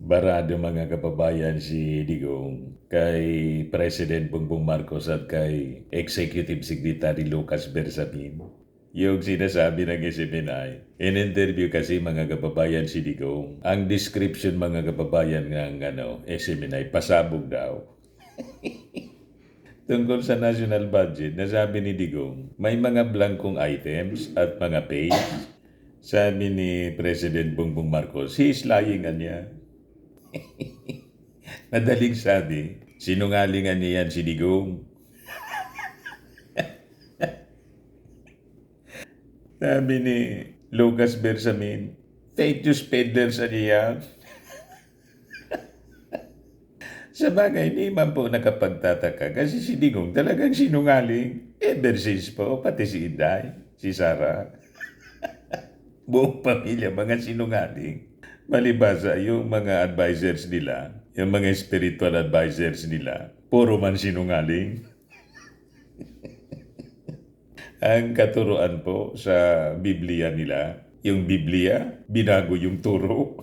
Barado mga kababayan si Digong kay President Bongbong Marcos at kay Executive Secretary Lucas Bersamin. Yung sinasabi ng SMNI, in-interview kasi mga kababayan si Digong. Ang description mga kababayan ng SMNI, pasabog daw. Tungkol sa national budget, nasabi ni Digong, may mga blankong items at mga page. Sabi ni President Bongbong Marcos, he is lying niya. Madaling sabi, sinungalingan niyan si Digong. Sabi ni Lucas Bersamin, fake news peddlers niya. Sa bagay, di man po nakapagtataka kasi si Digong talagang sinungaling. Ever since po, pati si Inday, si Sarah, buong pamilya, mga sinungaling. Malibasa yung mga advisors nila, yung mga spiritual advisors nila, puro man sinungaling. Ang katuruan po sa Biblia nila, yung Biblia, binago yung turo.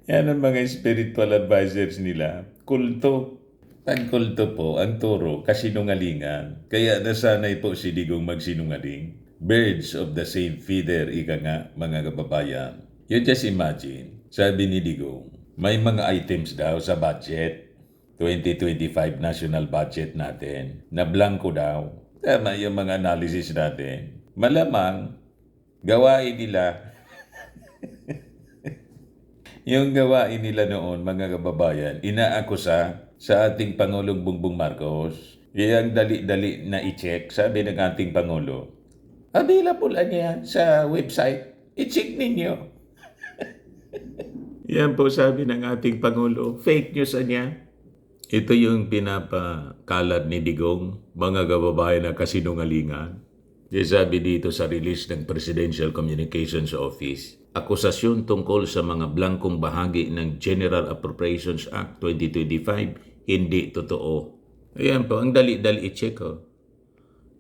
Yan ang mga spiritual advisors nila. Kulto. Ang kulto po, ang turo, kasinungalingan. Kaya nasanay po si Digong magsinungaling. Birds of the same feather, ika nga, mga kababayan. You just imagine, sabi ni Digong, may mga items daw sa budget, 2025 national budget natin, na blanco daw. Tama yung mga analysis natin. Malamang, gawain nila yung gawain nila noon, mga kababayan, inaakusa sa ating Pangulong Bongbong Marcos. Kaya ang dali-dali na i-check, sabi ng ating Pangulo, available niya sa website. I-check ninyo. Yan po sabi ng ating Pangulo. Fake news niya. Ito yung pinapakalat ni Digong, mga kababayan na kasinungalingan. Kaya sabi dito sa release ng Presidential Communications Office, akusasyon tungkol sa mga blankong bahagi ng General Appropriations Act 2025, hindi totoo. Ayan po, ang dali-dali i-check ko.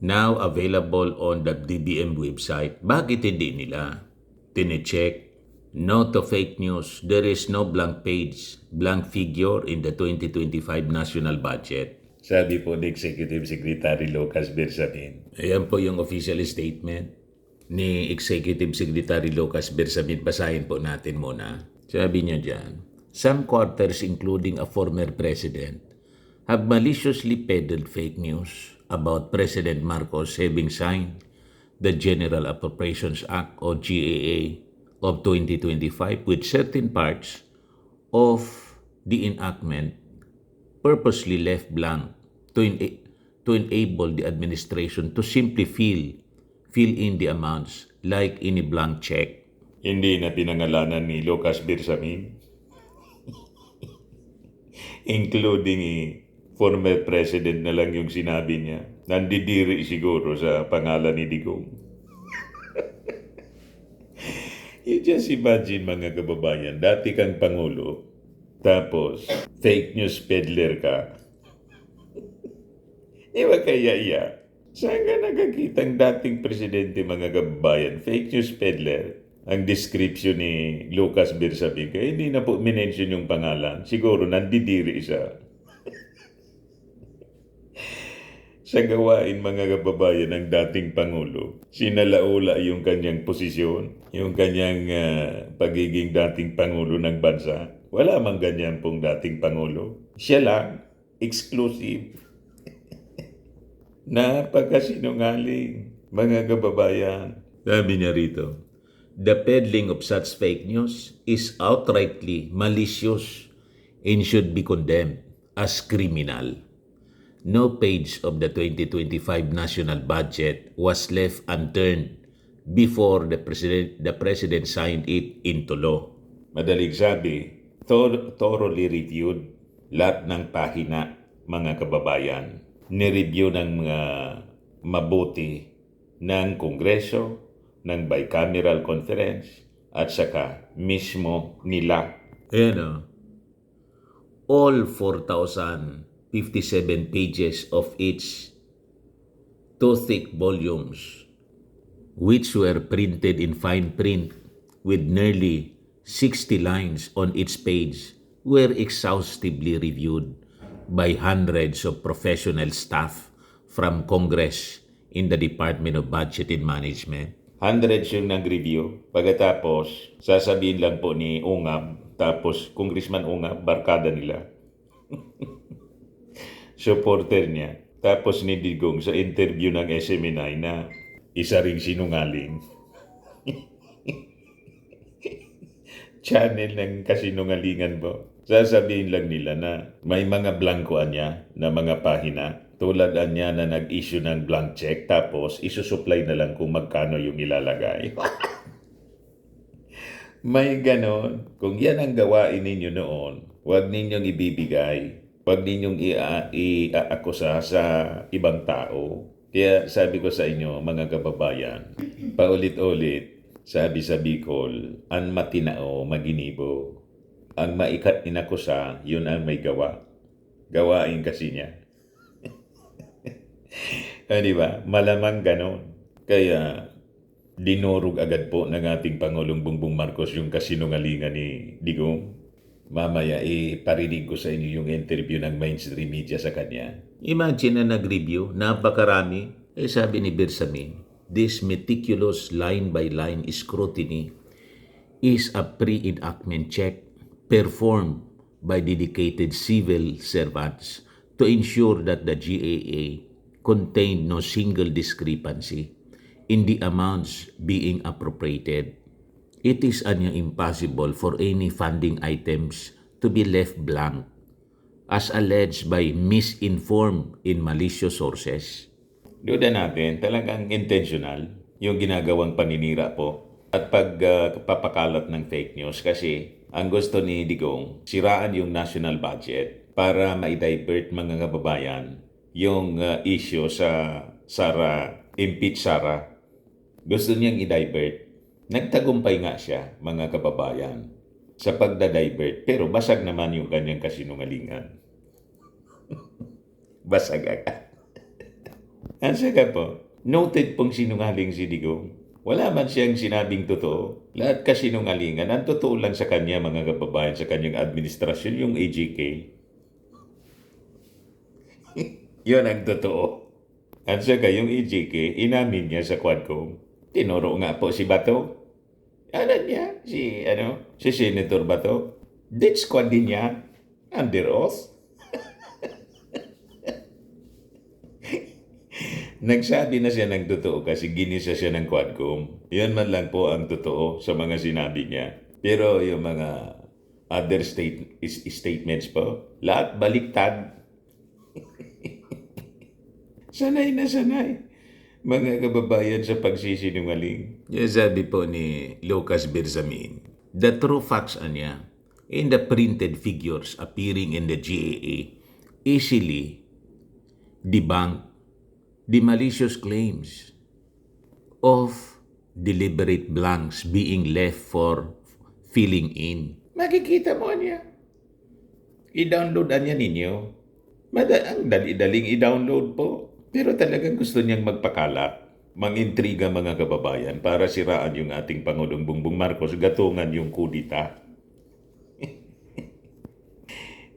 Now available on the DBM website. Bakit hindi nila tine-check? No to fake news. There is no blank page, blank figure in the 2025 national budget. Sabi po ni Executive Secretary Lucas Bersamin. Ayan po yung official statement ni Executive Secretary Lucas Bersamin. Basahin po natin muna. Sabi niya dyan, some quarters including a former president have maliciously peddled fake news about President Marcos having signed the General Appropriations Act or GAA of 2025 with certain parts of the enactment purposely left blank to enable the administration to simply fill in the amounts like any blank check. Hindi na pinangalanan ni Lucas Bersamin, including former president na lang yung sinabi niya. Nandidiri siguro sa pangalan ni Digong. You just imagine mga kababayan, dati kang Pangulo, tapos fake news peddler ka. Di ba kaya iya? Saan ka nakakitang dating presidente mga kababayan? Fake news peddler. Ang description ni Lucas Bersamin, kaya hindi na po minention yung pangalan. Siguro nandidiri siya. Sa gawain mga kababayan ng dating Pangulo, sinalaula yung kanyang posisyon, yung kanyang pagiging dating Pangulo ng bansa. Wala mang ganyan pong dating Pangulo. Siya lang, exclusive. Napakasinungaling, mga kababayan. Sabi niya rito, the peddling of such fake news is outrightly malicious and should be condemned as criminal. No page of the 2025 national budget was left unturned before the president signed it into law. Madaling sabi, thoroughly reviewed lahat ng pahina, mga kababayan. Nireview ng mga mabuti ng Kongreso, ng bicameral conference, at saka mismo nila. Ayan all 4,057 pages of each two thick volumes, which were printed in fine print with nearly 60 lines on each page were exhaustively reviewed by hundreds of professional staff from Congress in the Department of Budget and Management. Hundreds yung nag-review. Pagkatapos, sasabihin lang po ni Ungab, tapos Congressman Ungab, barkada nila. Supporter niya. Tapos ni Digong sa interview ng SMNI na isa ring sinungaling. Channel ng kasinungalingan po. Sasabihin lang nila na may mga blankoan niya na mga pahina. Tulad niya na nag-issue ng blank check tapos isusupply na lang kung magkano yung ilalagay. May ganon. Kung yan ang gawain ninyo noon, huwag ninyong ibibigay. Huwag ninyong i-akusa sa ibang tao. Kaya sabi ko sa inyo, mga kababayan, paulit-ulit, sabi sa Bicol, ang matinao, maginibo. Ang maikat inakusa, yun ang may gawa. Gawain kasi niya. Diba? Malamang ganon. Kaya, dinurog agad po ng ating Pangulong Bongbong Marcos yung kasinungalingan ni Digong. Mamaya, parinig ko sa inyo yung interview ng mainstream media sa kanya. Imagine na nag-review, napakarami. Sabi ni Bersamin, this meticulous line-by-line scrutiny is a pre-enactment check performed by dedicated civil servants to ensure that the GAA contained no single discrepancy in the amounts being appropriated. It is impossible for any funding items to be left blank, as alleged by misinformed and malicious sources. Duda natin, talagang intentional yung ginagawang paninira po at pagpapakalat ng fake news kasi ang gusto ni Digong, siraan yung national budget para ma-divert mga kababayan yung issue sa impeach Sara. Gusto niyang i-divert. Nagtagumpay nga siya, mga kababayan, sa pagda-divert. Pero basag naman yung kanyang kasinungalingan. Basag agad. Ang saka po, noted pong sinungaling si Digong. Wala man siyang sinabing totoo. Lahat kasinungalingan. Ang totoo lang sa kanya, mga kababayan, sa kanyang administrasyon, yung AGK. Yun ang totoo. At saka yung AGK, inamin niya sa Quadcom. Tinuro nga po si Bato. Alam niya, si Senator Bato. Death squad din niya. Under oath. Nagsabi na siya ng totoo kasi ginisa siya ng Quadcom. Yan man lang po ang totoo sa mga sinabi niya. Pero yung mga other statements po, lahat baliktad. Sanay na sanay. Mga kababayan sa pagsisinungaling. Sabi po ni Lucas Bersamin, the true facts niya in the printed figures appearing in the GAA easily debunk the malicious claims of deliberate blanks being left for filling in. Makikita mo niya. I-download niya ninyo. Ang dali-daling i-download po. Pero talagang gusto niyang magpakalat, mangintriga mga kababayan para siraan yung ating Pangulong Bongbong Marcos, gatungan yung kudita.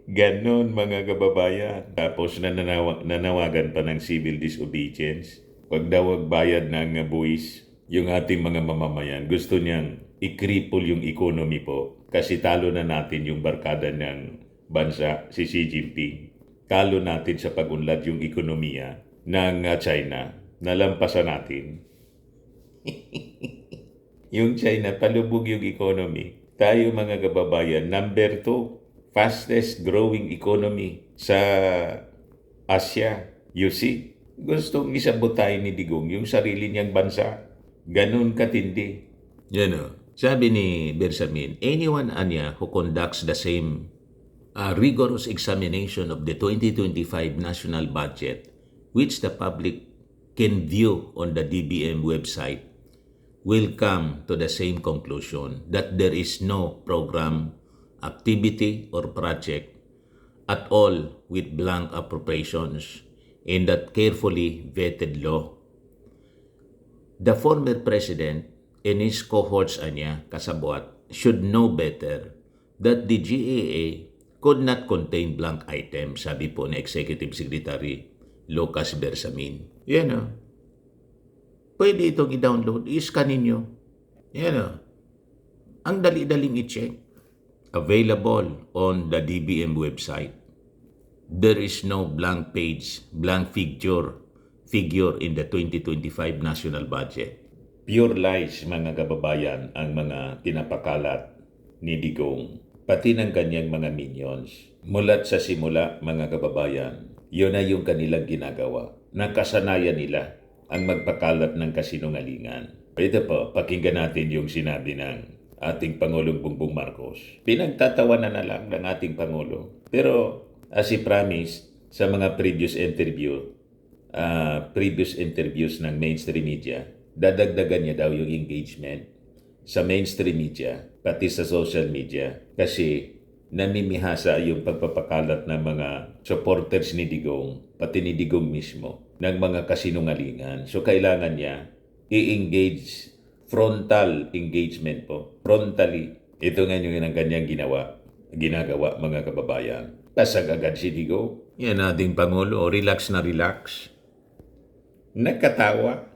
Ganon mga kababayan. Tapos nanawagan pa ng civil disobedience. Pag daw bayad ng buwis, yung ating mga mamamayan, gusto niyang i-cripple yung economy po. Kasi talo na natin yung barkada ng bansa, si Xi Jinping. Talo natin sa pag-unlad yung ekonomiya ng China, nalampasan natin. Yung China, palubog yung economy. Tayo mga kababayan, number 2, fastest growing economy sa Asia. You see, gustong isabotahin ni Digong yung sarili niyang bansa. Ganun katindi. Sabi ni Bersamin, anyone who conducts the same rigorous examination of the 2025 national budget, which the public can view on the DBM website, will come to the same conclusion that there is no program, activity, or project at all with blank appropriations in that carefully vetted law. The former president and his cohorts kasabwat, should know better that the GAA could not contain blank items, sabi po ni Executive Secretary Lucas Bersamin. Yan o. Pwede itong i-download, i-scan ninyo. Yan o. Ang dali-daling i-check. Available on the DBM website. There is no blank page, blank figure in the 2025 national budget. Pure lies, mga kababayan, ang mga pinapakalat ni Digong, pati ng kanyang mga minions. Mulat sa simula, mga kababayan, yun na yung kanilang ginagawa. Nakasanayan nila ang magpakalat ng kasinungalingan. Ito po, pakinggan natin yung sinabi ng ating Pangulong Bongbong Marcos. Pinagtatawanan na lang ng ating Pangulo. Pero as he promised sa mga previous interviews ng mainstream media, dadagdagan niya daw yung engagement sa mainstream media, pati sa social media. Kasi namimihasa yung pagpapakalat ng mga supporters ni Digong, pati ni Digong mismo, ng mga kasinungalingan. So kailangan niya i-engage, frontal engagement po, frontally. Ito nga yung ang kanyang ginagawa, mga kababayan. Pasag agad si Digong. Yan ating Pangulo, relax na relax. Nakatawa.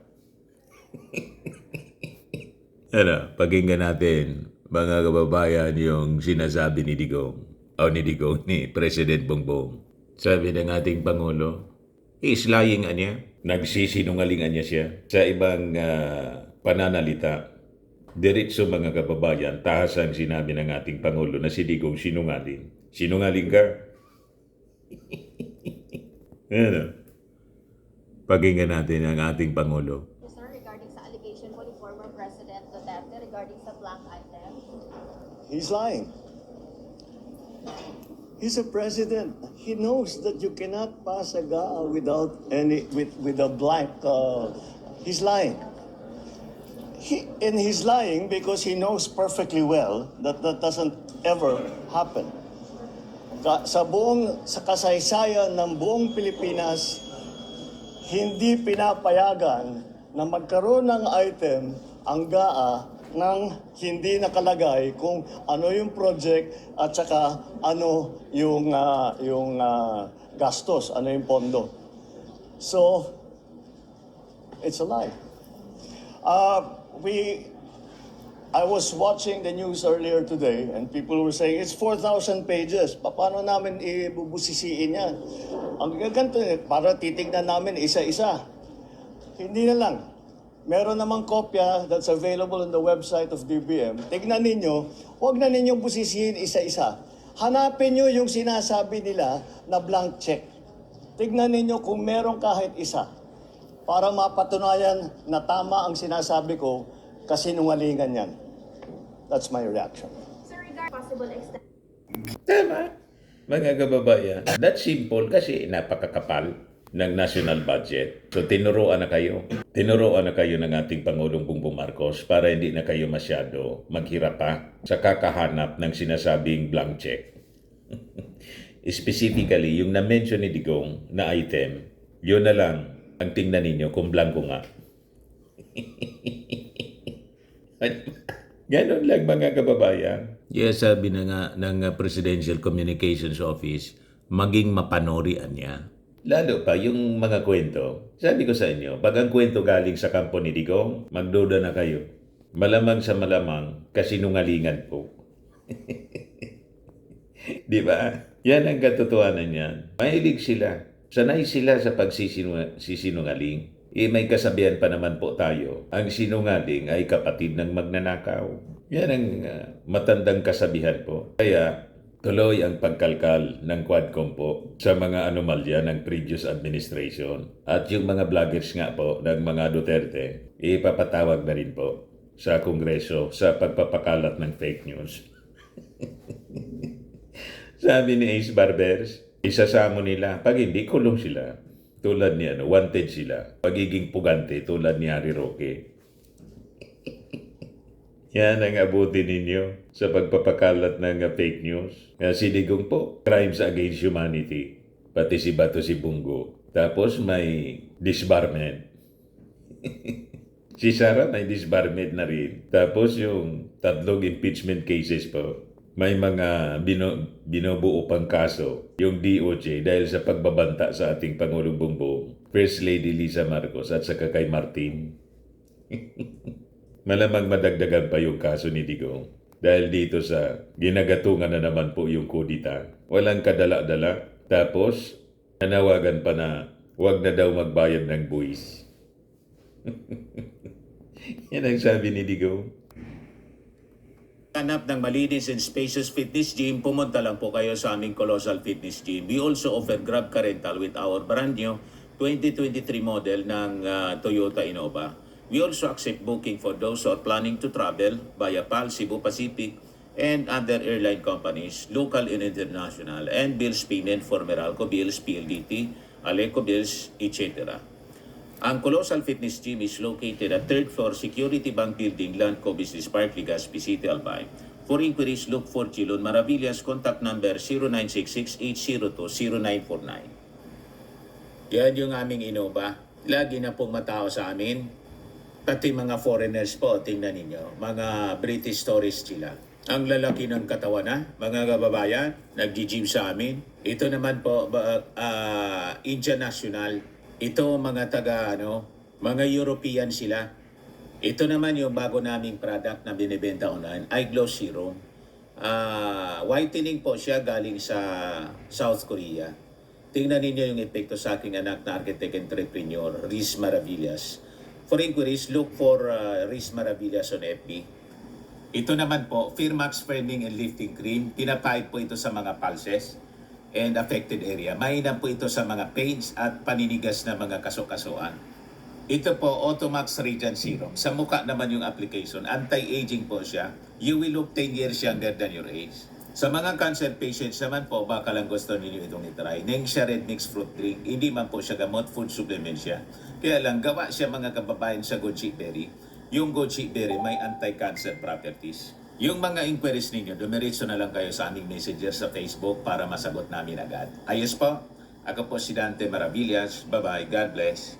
Ano, pakinggan natin, mga kababayan, yung sinasabi ni Digong, ni President Bongbong. Sabi ng ating Pangulo, is lying niya, nagsisinungalingan niya siya sa ibang pananalita. Diretso, mga kababayan, tahas ang sinabi ng ating Pangulo na si Digong sinungaling. Sinungaling ka? Ano? Pakinggan natin ang ating Pangulo. Sir, regarding sa allegation po ni former President Duterte regarding sa blank item. He's lying. He's a president. He knows that you cannot pass a GAA without with a blank. He's lying. He's lying because he knows perfectly well that that doesn't ever happen. Sa kasaysayan ng buong Pilipinas, hindi pinapayagan na magkaroon ng item ang GAA nang hindi nakalagay kung ano yung project at saka ano yung gastos, ano yung pondo. So, it's a lie. I was watching the news earlier today and people were saying it's 4,000 pages. Paano namin ibubusisiin yan? Ang gaganto, para titignan namin isa-isa. Hindi na lang. Meron namang kopya that's available on the website of DBM. Tignan ninyo, huwag na ninyong busisihin isa-isa. Hanapin nyo yung sinasabi nila na blank check. Tignan ninyo kung meron kahit isa. Para mapatunayan na tama ang sinasabi ko, kasinungalingan yan. That's my reaction. Sir, regarding possible extent. Tama, mga kababayan. That's simple kasi napakakapal ng national budget. So tinuruan na kayo. Tinuruan na kayo ng ating Pangulong Bongbong Marcos para hindi na kayo masyado maghirap pa sa kakahanap ng sinasabing blank check. Specifically, yung na-mention ni Digong na item, yun na lang ang tingnan ninyo kung blanco nga. Ganon lang, mga kababayan. Yes, sabi na nga ng Presidential Communications Office, maging mapanorian niya. Lalo pa yung mga kwento. Sabi ko sa inyo, pag ang kwento galing sa kampo ni Digong, magduda na kayo. Malamang sa malamang, kasinungalingan po. Di ba? Yan ang katotohanan niyan. Mahilig sila. Sanay sila sa pagsisinungaling. May kasabihan pa naman po tayo, ang sinungaling ay kapatid ng magnanakaw. Yan ang matandang kasabihan po. Kaya tuloy ang pagkalkal ng Quadcom po sa mga anomalya ng previous administration. At yung mga vloggers nga po ng mga Duterte, ipapatawag na rin po sa Kongreso sa pagpapakalat ng fake news. Sabi ni Ace Barbers, isasamo nila, pag hindi, kulong sila. Tulad ni wanted sila. Pagiging pugante tulad ni Harry Roque. Yan ang abutin ninyo sa pagpapakalat ng fake news. Si Digong po, crimes against humanity. Pati si Bato si Bungo. Tapos may disbarment. Si Sara may disbarment na rin. Tapos yung 3 impeachment cases po. May mga binubuo pang kaso yung DOJ dahil sa pagbabanta sa ating Pangulong Bongbong, First Lady Lisa Marcos at saka kay Martin. Malamang madagdagan pa yung kaso ni Digong. Dahil dito sa ginagatungan na naman po yung kudita. Walang kadala-dala. Tapos, nanawagan pa na huwag na daw magbayad ng buwis. Yan ang sabi ni Digong. Hanap ng malinis and spacious fitness gym, pumunta lang po kayo sa aming Colossal Fitness Gym. We also offer Grab Car Rental with our brand new 2023 model ng Toyota Innova. We also accept booking for those who are planning to travel via PAL, Cebu Pacific, and other airline companies, local and international, and bills payment for Meralco Bills, PLDT, Aleco Bills, etc. Ang Colossal Fitness Gym is located at 3rd floor Security Bank Building, Landco Business Park, Legazpi City, Albay. For inquiries, look for Chilon Maravillas. Contact number 0966-802-0949. Yan yung aming Innova. Lagi na pong matao sa amin. Pati mga foreigners po, tingnan ninyo. Mga British tourists sila. Ang lalaki ng katawan na, mga kababayan, nag-gym sa amin. Ito naman po, Indian National. Ito mga mga European sila. Ito naman yung bago naming product na binibenta online, iGlow Serum. Whitening po siya galing sa South Korea. Tingnan ninyo yung epekto sa aking anak na architect entrepreneur, Riz Maravillas. For inquiries, look for Riz Maravillas on FB. Ito naman po, Firmax Firming and Lifting Cream. Pinapahid po ito sa mga pulses and affected area. Mainam po ito sa mga pains at paninigas na mga kasukasuan. Ito po, Automax Radiant Serum. Sa mukha naman yung application. Anti-aging po siya. You will look 10 years younger than your age. Sa mga cancer patients naman po, baka lang gusto ninyo itong itry. Nengxia Red Mix Fruit Drink. Hindi man po siya gamot, food supplement siya. Kaya lang, gawa siya mga kababayan sa goji berry. Yung goji berry may anti-cancer properties. Yung mga inquiries ninyo, dumiretso na lang kayo sa aming messenger sa Facebook para masagot namin agad. Ayos po, ako po si Dante Maravillas. Bye-bye. God bless.